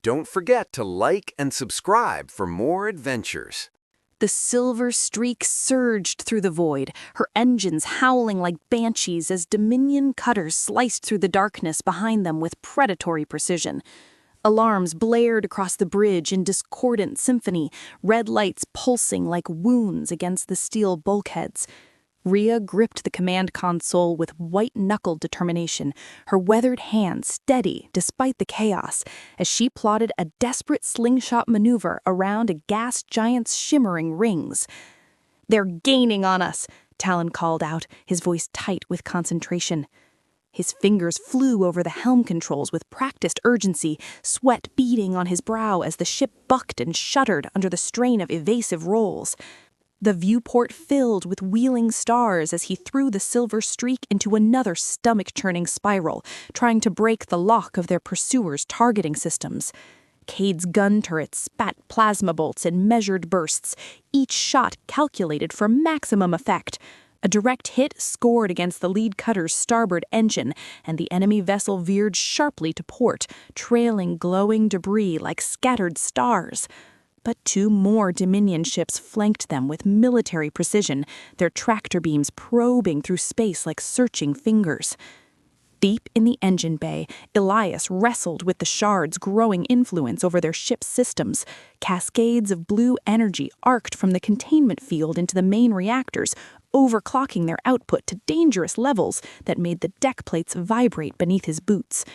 don't forget to like and subscribe for more adventures. The silver streak surged through the void, her engines howling like banshees as Dominion cutters sliced through the darkness behind them with predatory precision. Alarms blared across the bridge in discordant symphony, red lights pulsing like wounds against the steel bulkheads. Rhea gripped the command console with white-knuckled determination, her weathered hand steady despite the chaos, as she plotted a desperate slingshot maneuver around a gas giant's shimmering rings. "They're gaining on us," Talon called out, his voice tight with concentration. His fingers flew over the helm controls with practiced urgency, sweat beading on his brow as the ship bucked and shuddered under the strain of evasive rolls. The viewport filled with wheeling stars as he threw the silver streak into another stomach-churning spiral, trying to break the lock of their pursuers' targeting systems. Cade's gun turrets spat plasma bolts in measured bursts, each shot calculated for maximum effect. A direct hit scored against the lead cutter's starboard engine, and the enemy vessel veered sharply to port, trailing glowing debris like scattered stars. But two more Dominion ships flanked them with military precision, their tractor beams probing through space like searching fingers. Deep in the engine bay, Elias wrestled with the Shard's growing influence over their ship's systems. Cascades of blue energy arced from the containment field into the main reactors, overclocking their output to dangerous levels that made the deck plates vibrate beneath his boots.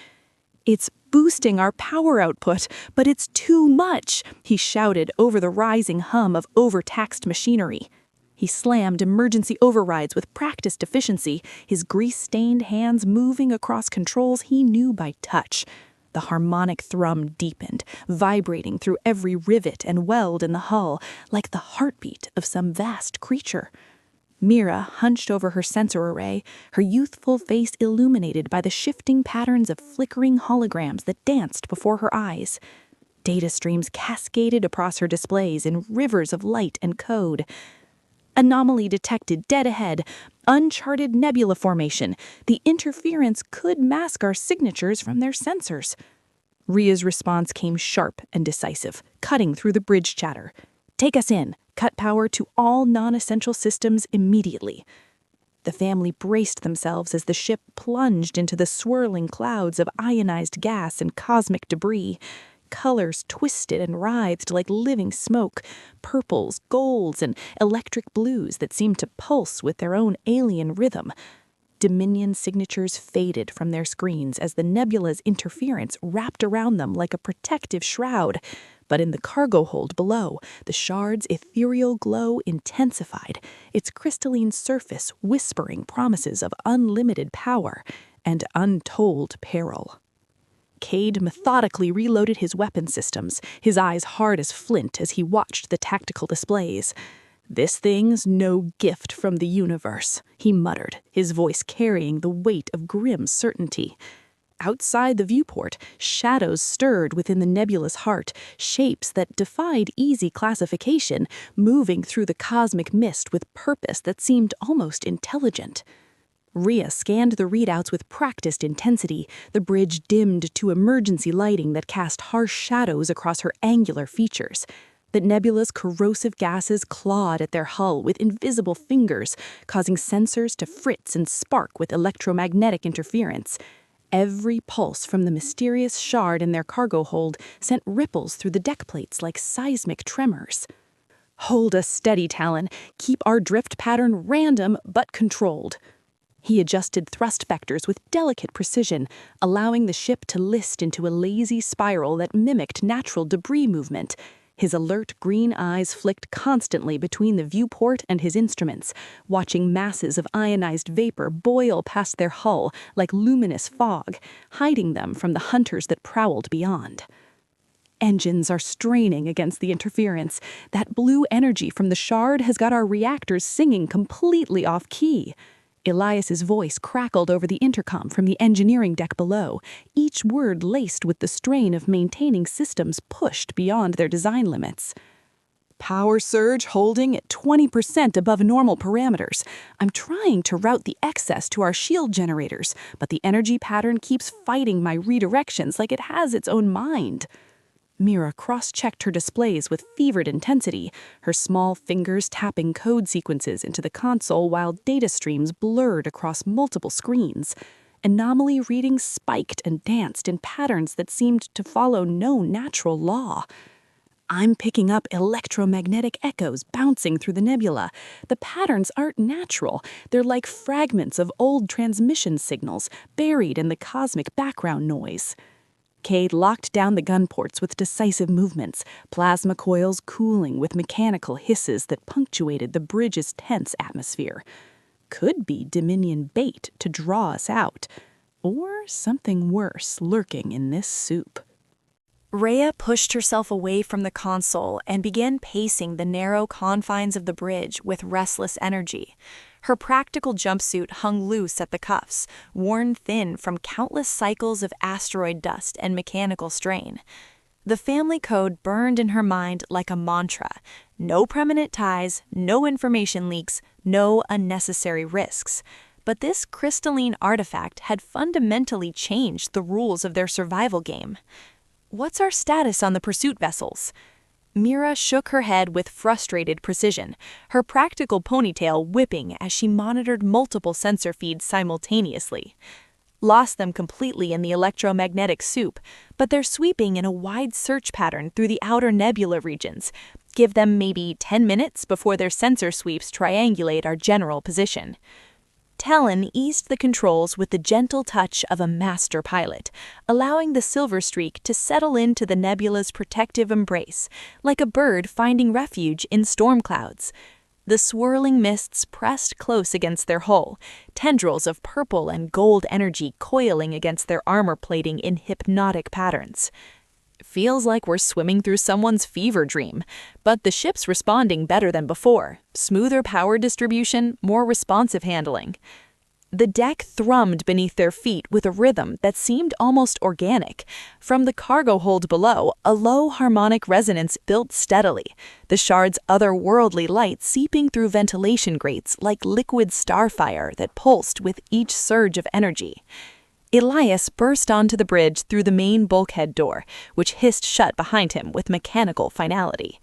"It's boosting our power output, but it's too much," he shouted over the rising hum of overtaxed machinery. He slammed emergency overrides with practiced efficiency, his grease-stained hands moving across controls he knew by touch. The harmonic thrum deepened, vibrating through every rivet and weld in the hull, like the heartbeat of some vast creature. Mira hunched over her sensor array, her youthful face illuminated by the shifting patterns of flickering holograms that danced before her eyes. Data streams cascaded across her displays in rivers of light and code. "Anomaly detected dead ahead. Uncharted nebula formation. The interference could mask our signatures from their sensors." Rhea's response came sharp and decisive, cutting through the bridge chatter. "Take us in. Cut power to all non-essential systems immediately." The family braced themselves as the ship plunged into the swirling clouds of ionized gas and cosmic debris. Colors twisted and writhed like living smoke, purples, golds, and electric blues that seemed to pulse with their own alien rhythm. Dominion signatures faded from their screens as the nebula's interference wrapped around them like a protective shroud. But in the cargo hold below, the Shard's ethereal glow intensified, its crystalline surface whispering promises of unlimited power and untold peril. Cade methodically reloaded his weapon systems, his eyes hard as flint as he watched the tactical displays. "This thing's no gift from the universe," he muttered, his voice carrying the weight of grim certainty. Outside the viewport, shadows stirred within the nebula's heart, shapes that defied easy classification, moving through the cosmic mist with purpose that seemed almost intelligent. Rhea scanned the readouts with practiced intensity, the bridge dimmed to emergency lighting that cast harsh shadows across her angular features. The nebula's corrosive gases clawed at their hull with invisible fingers, causing sensors to fritz and spark with electromagnetic interference. Every pulse from the mysterious Shard in their cargo hold sent ripples through the deck plates like seismic tremors. "Hold us steady, Talon. Keep our drift pattern random but controlled." He adjusted thrust vectors with delicate precision, allowing the ship to list into a lazy spiral that mimicked natural debris movement. His alert green eyes flicked constantly between the viewport and his instruments, watching masses of ionized vapor boil past their hull like luminous fog, hiding them from the hunters that prowled beyond. Engines are straining against the interference. That blue energy from the Shard has got our reactors singing completely off-key. Elias's voice crackled over the intercom from the engineering deck below, each word laced with the strain of maintaining systems pushed beyond their design limits. "Power surge holding at 20% above normal parameters. I'm trying to route the excess to our shield generators, but the energy pattern keeps fighting my redirections like it has its own mind." Mira cross-checked her displays with fevered intensity, her small fingers tapping code sequences into the console while data streams blurred across multiple screens. Anomaly readings spiked and danced in patterns that seemed to follow no natural law. I'm picking up electromagnetic echoes bouncing through the nebula. The patterns aren't natural. They're like fragments of old transmission signals buried in the cosmic background noise. Cade locked down the gun ports with decisive movements, plasma coils cooling with mechanical hisses that punctuated the bridge's tense atmosphere. Could be Dominion bait to draw us out, or something worse lurking in this soup. Rhea pushed herself away from the console and began pacing the narrow confines of the bridge with restless energy. Her practical jumpsuit hung loose at the cuffs, worn thin from countless cycles of asteroid dust and mechanical strain. The family code burned in her mind like a mantra. No permanent ties, no information leaks, no unnecessary risks. But this crystalline artifact had fundamentally changed the rules of their survival game. "What's our status on the pursuit vessels?" Mira shook her head with frustrated precision, her practical ponytail whipping as she monitored multiple sensor feeds simultaneously. Lost them completely in the electromagnetic soup, but they're sweeping in a wide search pattern through the outer nebula regions. Give them maybe 10 minutes before their sensor sweeps triangulate our general position. Talon eased the controls with the gentle touch of a master pilot, allowing the silver streak to settle into the nebula's protective embrace, like a bird finding refuge in storm clouds. The swirling mists pressed close against their hull, tendrils of purple and gold energy coiling against their armor plating in hypnotic patterns. Feels like we're swimming through someone's fever dream, but the ship's responding better than before. Smoother power distribution, more responsive handling. The deck thrummed beneath their feet with a rhythm that seemed almost organic. From the cargo hold below, a low harmonic resonance built steadily, the shard's otherworldly light seeping through ventilation grates like liquid starfire that pulsed with each surge of energy. Elias burst onto the bridge through the main bulkhead door, which hissed shut behind him with mechanical finality.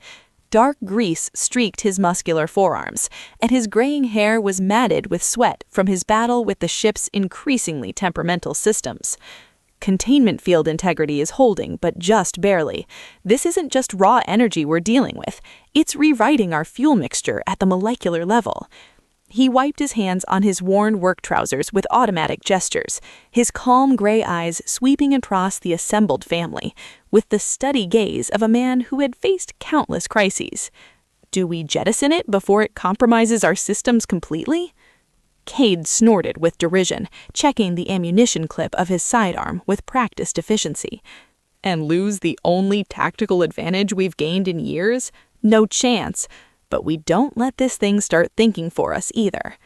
Dark grease streaked his muscular forearms, and his graying hair was matted with sweat from his battle with the ship's increasingly temperamental systems. Containment field integrity is holding, but just barely. This isn't just raw energy we're dealing with. It's rewriting our fuel mixture at the molecular level. He wiped his hands on his worn work trousers with automatic gestures, his calm gray eyes sweeping across the assembled family, with the steady gaze of a man who had faced countless crises. Do we jettison it before it compromises our systems completely? Cade snorted with derision, checking the ammunition clip of his sidearm with practiced efficiency. And lose the only tactical advantage we've gained in years? No chance. But we don't let this thing start thinking for us either.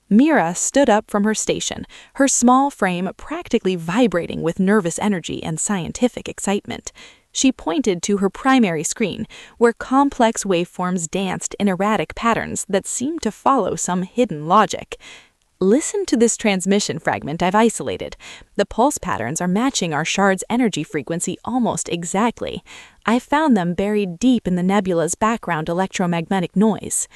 Mira stood up from her station, her small frame practically vibrating with nervous energy and scientific excitement. She pointed to her primary screen, where complex waveforms danced in erratic patterns that seemed to follow some hidden logic. Listen to this transmission fragment I've isolated. The pulse patterns are matching our shard's energy frequency almost exactly. I found them buried deep in the nebula's background electromagnetic noise.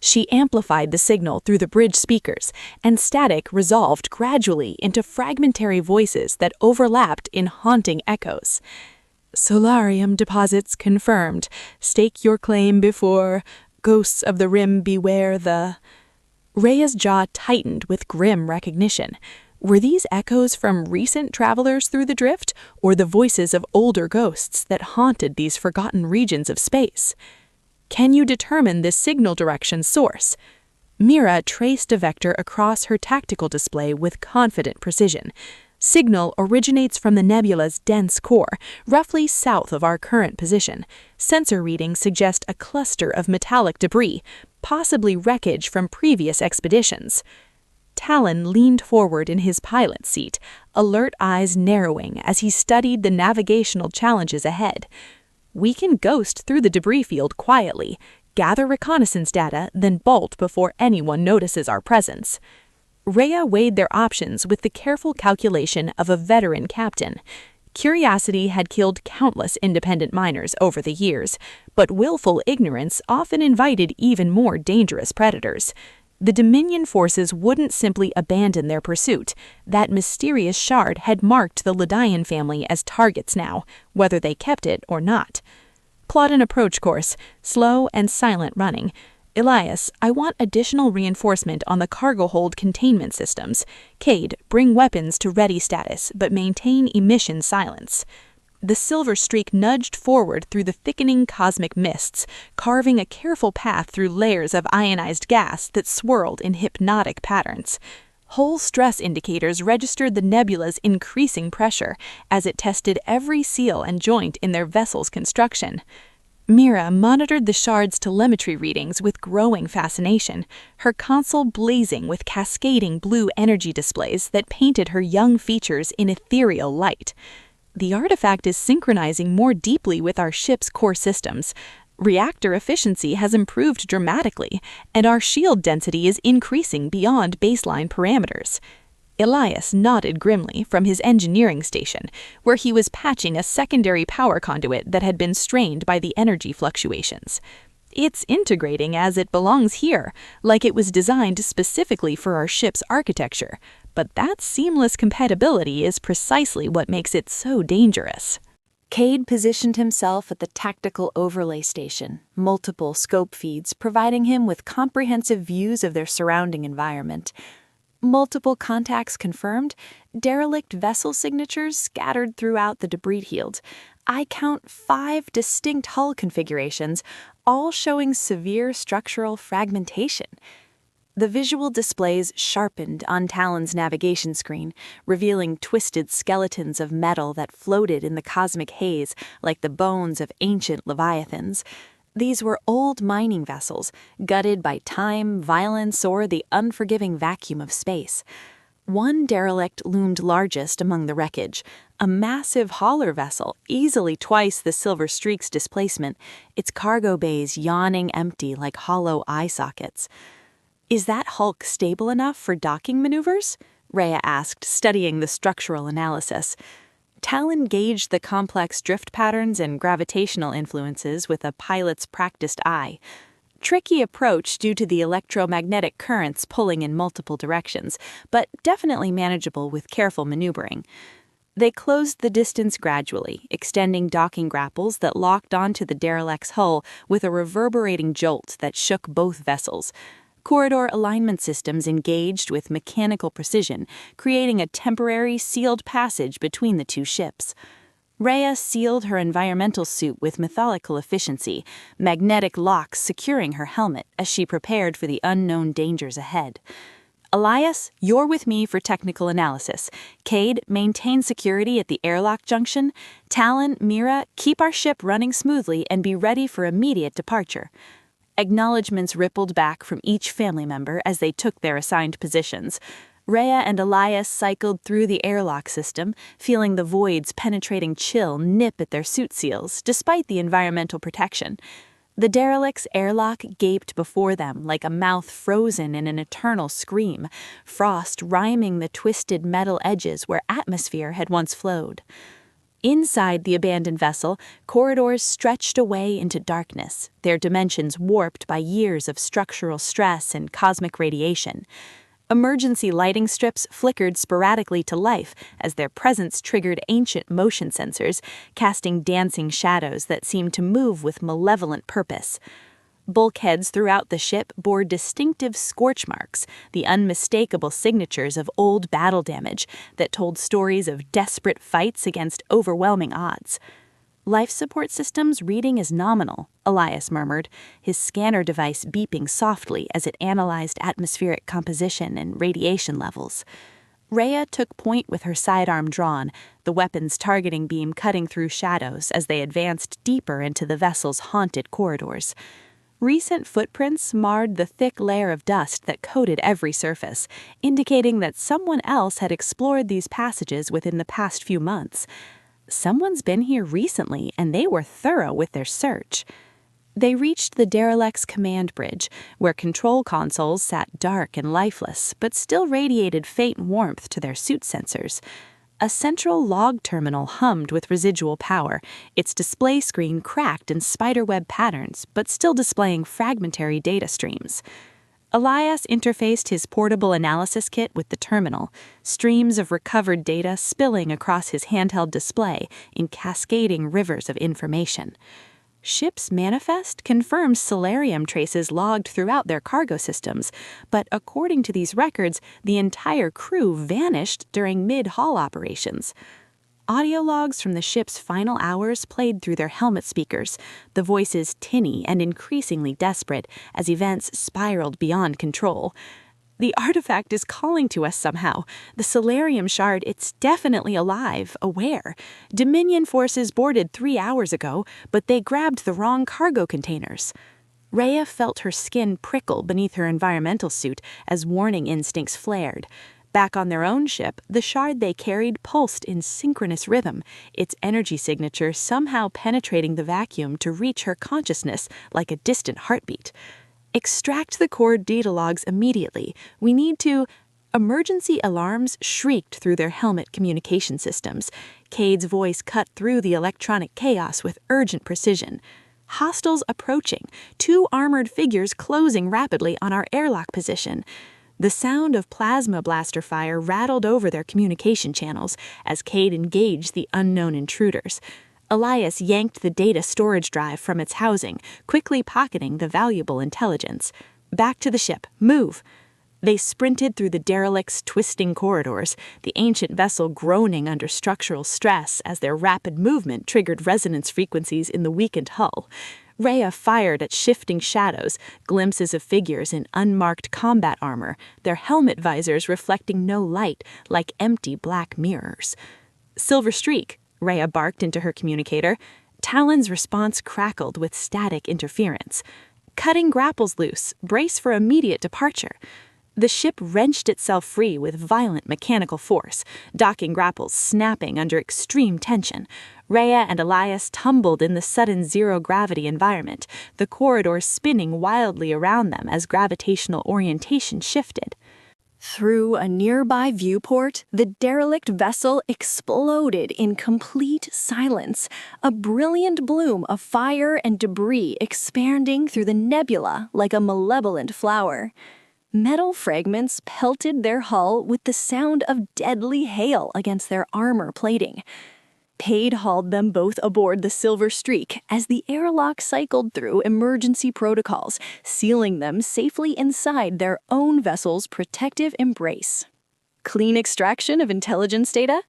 She amplified the signal through the bridge speakers, and static resolved gradually into fragmentary voices that overlapped in haunting echoes. Solarium deposits confirmed. Stake your claim before. Ghosts of the Rim beware the... Rhea's jaw tightened with grim recognition. Were these echoes from recent travelers through the drift, or the voices of older ghosts that haunted these forgotten regions of space? Can you determine this signal direction source? Mira traced a vector across her tactical display with confident precision. Signal originates from the nebula's dense core, roughly south of our current position. Sensor readings suggest a cluster of metallic debris, possibly wreckage from previous expeditions. Talon leaned forward in his pilot's seat, alert eyes narrowing as he studied the navigational challenges ahead. We can ghost through the debris field quietly, gather reconnaissance data, then bolt before anyone notices our presence. Rhea weighed their options with the careful calculation of a veteran captain. Curiosity had killed countless independent miners over the years, but willful ignorance often invited even more dangerous predators. The Dominion forces wouldn't simply abandon their pursuit. That mysterious shard had marked the LaDion family as targets now, whether they kept it or not. Plot an approach course, slow and silent running. Elias, I want additional reinforcement on the cargo hold containment systems. Cade, bring weapons to ready status, but maintain emission silence. The silver streak nudged forward through the thickening cosmic mists, carving a careful path through layers of ionized gas that swirled in hypnotic patterns. Hull stress indicators registered the nebula's increasing pressure as it tested every seal and joint in their vessel's construction. Mira monitored the shard's telemetry readings with growing fascination, her console blazing with cascading blue energy displays that painted her young features in ethereal light. The artifact is synchronizing more deeply with our ship's core systems. Reactor efficiency has improved dramatically, and our shield density is increasing beyond baseline parameters. Elias nodded grimly from his engineering station, where he was patching a secondary power conduit that had been strained by the energy fluctuations. It's integrating as it belongs here, like it was designed specifically for our ship's architecture, but that seamless compatibility is precisely what makes it so dangerous. Cade positioned himself at the tactical overlay station, multiple scope feeds providing him with comprehensive views of their surrounding environment. Multiple contacts confirmed, derelict vessel signatures scattered throughout the debris field. I count 5 distinct hull configurations, all showing severe structural fragmentation. The visual displays sharpened on Talon's navigation screen, revealing twisted skeletons of metal that floated in the cosmic haze like the bones of ancient leviathans. These were old mining vessels, gutted by time, violence, or the unforgiving vacuum of space. One derelict loomed largest among the wreckage, a massive hauler vessel, easily twice the Silver Streak's displacement, its cargo bays yawning empty like hollow eye sockets. "Is that hulk stable enough for docking maneuvers?" Rhea asked, studying the structural analysis. Talon gauged the complex drift patterns and gravitational influences with a pilot's practiced eye. Tricky approach due to the electromagnetic currents pulling in multiple directions, but definitely manageable with careful maneuvering. They closed the distance gradually, extending docking grapples that locked onto the derelict's hull with a reverberating jolt that shook both vessels. Corridor alignment systems engaged with mechanical precision, creating a temporary sealed passage between the two ships. Rhea sealed her environmental suit with methodical efficiency, magnetic locks securing her helmet as she prepared for the unknown dangers ahead. "Elias, you're with me for technical analysis. Cade, maintain security at the airlock junction. Talon, Mira, keep our ship running smoothly and be ready for immediate departure." Acknowledgements rippled back from each family member as they took their assigned positions. Rhea and Elias cycled through the airlock system, feeling the void's penetrating chill nip at their suit seals, despite the environmental protection. The derelict's airlock gaped before them like a mouth frozen in an eternal scream, frost rhyming the twisted metal edges where atmosphere had once flowed. Inside the abandoned vessel, corridors stretched away into darkness, their dimensions warped by years of structural stress and cosmic radiation. Emergency lighting strips flickered sporadically to life as their presence triggered ancient motion sensors, casting dancing shadows that seemed to move with malevolent purpose. Bulkheads throughout the ship bore distinctive scorch marks, the unmistakable signatures of old battle damage that told stories of desperate fights against overwhelming odds. "Life support systems reading is nominal," Elias murmured, his scanner device beeping softly as it analyzed atmospheric composition and radiation levels. Rhea took point with her sidearm drawn, the weapon's targeting beam cutting through shadows as they advanced deeper into the vessel's haunted corridors. Recent footprints marred the thick layer of dust that coated every surface, indicating that someone else had explored these passages within the past few months. Someone's been here recently, and they were thorough with their search. They reached the derelict's command bridge, where control consoles sat dark and lifeless, but still radiated faint warmth to their suit sensors. A central log terminal hummed with residual power, its display screen cracked in spiderweb patterns, but still displaying fragmentary data streams. Elias interfaced his portable analysis kit with the terminal, streams of recovered data spilling across his handheld display in cascading rivers of information. Ship's manifest confirms Solarium traces logged throughout their cargo systems, but according to these records, the entire crew vanished during mid-haul operations. Audio logs from the ship's final hours played through their helmet speakers, the voices tinny and increasingly desperate as events spiraled beyond control. The artifact is calling to us somehow. The Solarium shard, it's definitely alive, aware. Dominion forces boarded 3 hours ago, but they grabbed the wrong cargo containers. Rhea felt her skin prickle beneath her environmental suit as warning instincts flared. Back on their own ship, the shard they carried pulsed in synchronous rhythm, its energy signature somehow penetrating the vacuum to reach her consciousness like a distant heartbeat. Extract the core data logs immediately. We need to... Emergency alarms shrieked through their helmet communication systems. Cade's voice cut through the electronic chaos with urgent precision. Hostiles approaching, 2 armored figures closing rapidly on our airlock position. The sound of plasma blaster fire rattled over their communication channels as Cade engaged the unknown intruders. Elias yanked the data storage drive from its housing, quickly pocketing the valuable intelligence. Back to the ship. Move! They sprinted through the derelict's twisting corridors, the ancient vessel groaning under structural stress as their rapid movement triggered resonance frequencies in the weakened hull. Rhea fired at shifting shadows, glimpses of figures in unmarked combat armor, their helmet visors reflecting no light like empty black mirrors. Silver streak! Rhea barked into her communicator. Talon's response crackled with static interference. Cutting grapples loose, brace for immediate departure. The ship wrenched itself free with violent mechanical force, docking grapples snapping under extreme tension. Rhea and Elias tumbled in the sudden zero-gravity environment, the corridor spinning wildly around them as gravitational orientation shifted. Through a nearby viewport, the derelict vessel exploded in complete silence, a brilliant bloom of fire and debris expanding through the nebula like a malevolent flower. Metal fragments pelted their hull with the sound of deadly hail against their armor plating. Cade hauled them both aboard the Silver Streak as the airlock cycled through emergency protocols, sealing them safely inside their own vessel's protective embrace. Clean extraction of intelligence data?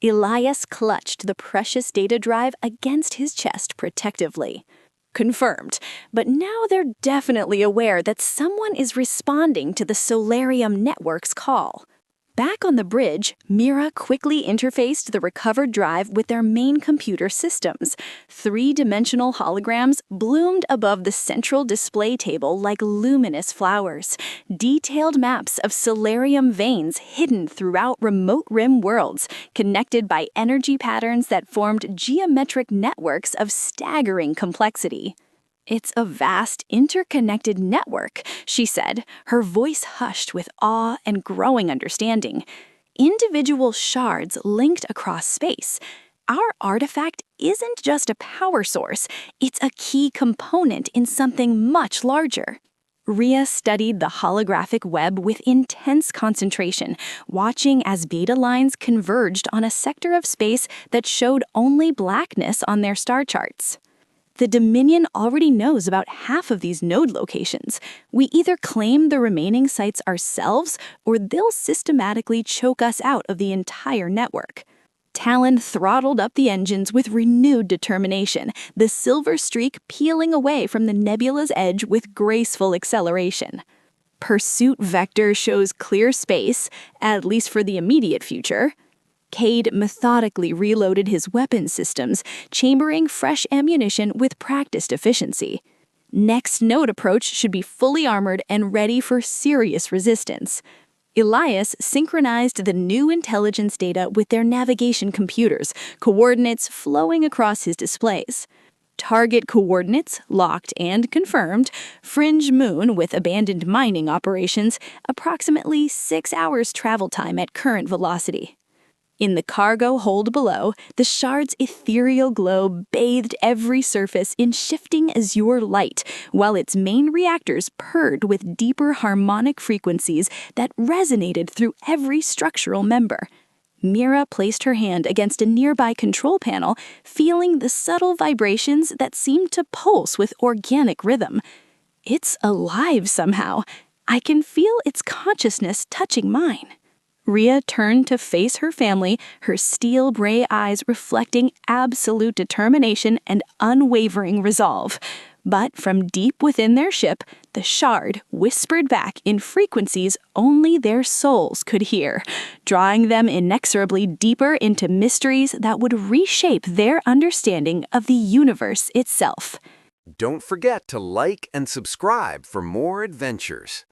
Elias clutched the precious data drive against his chest protectively. Confirmed, but now they're definitely aware that someone is responding to the Solarium network's call. Back on the bridge, Mira quickly interfaced the recovered drive with their main computer systems. 3-dimensional holograms bloomed above the central display table like luminous flowers. Detailed maps of Solarium veins hidden throughout remote rim worlds, connected by energy patterns that formed geometric networks of staggering complexity. "It's a vast, interconnected network," she said, her voice hushed with awe and growing understanding. "Individual shards linked across space. Our artifact isn't just a power source, it's a key component in something much larger." Rhea studied the holographic web with intense concentration, watching as data lines converged on a sector of space that showed only blackness on their star charts. "The Dominion already knows about half of these node locations. We either claim the remaining sites ourselves, or they'll systematically choke us out of the entire network." Talon throttled up the engines with renewed determination, the Silver Streak peeling away from the nebula's edge with graceful acceleration. Pursuit vector shows clear space, at least for the immediate future. Cade methodically reloaded his weapon systems, chambering fresh ammunition with practiced efficiency. Next node approach should be fully armored and ready for serious resistance. Elias synchronized the new intelligence data with their navigation computers, coordinates flowing across his displays. Target coordinates, locked and confirmed, fringe moon with abandoned mining operations, approximately 6 hours travel time at current velocity. In the cargo hold below, the shard's ethereal glow bathed every surface in shifting azure light, while its main reactors purred with deeper harmonic frequencies that resonated through every structural member. Mira placed her hand against a nearby control panel, feeling the subtle vibrations that seemed to pulse with organic rhythm. It's alive somehow. I can feel its consciousness touching mine. Rhea turned to face her family, her steel gray eyes reflecting absolute determination and unwavering resolve. But from deep within their ship, the shard whispered back in frequencies only their souls could hear, drawing them inexorably deeper into mysteries that would reshape their understanding of the universe itself. Don't forget to like and subscribe for more adventures.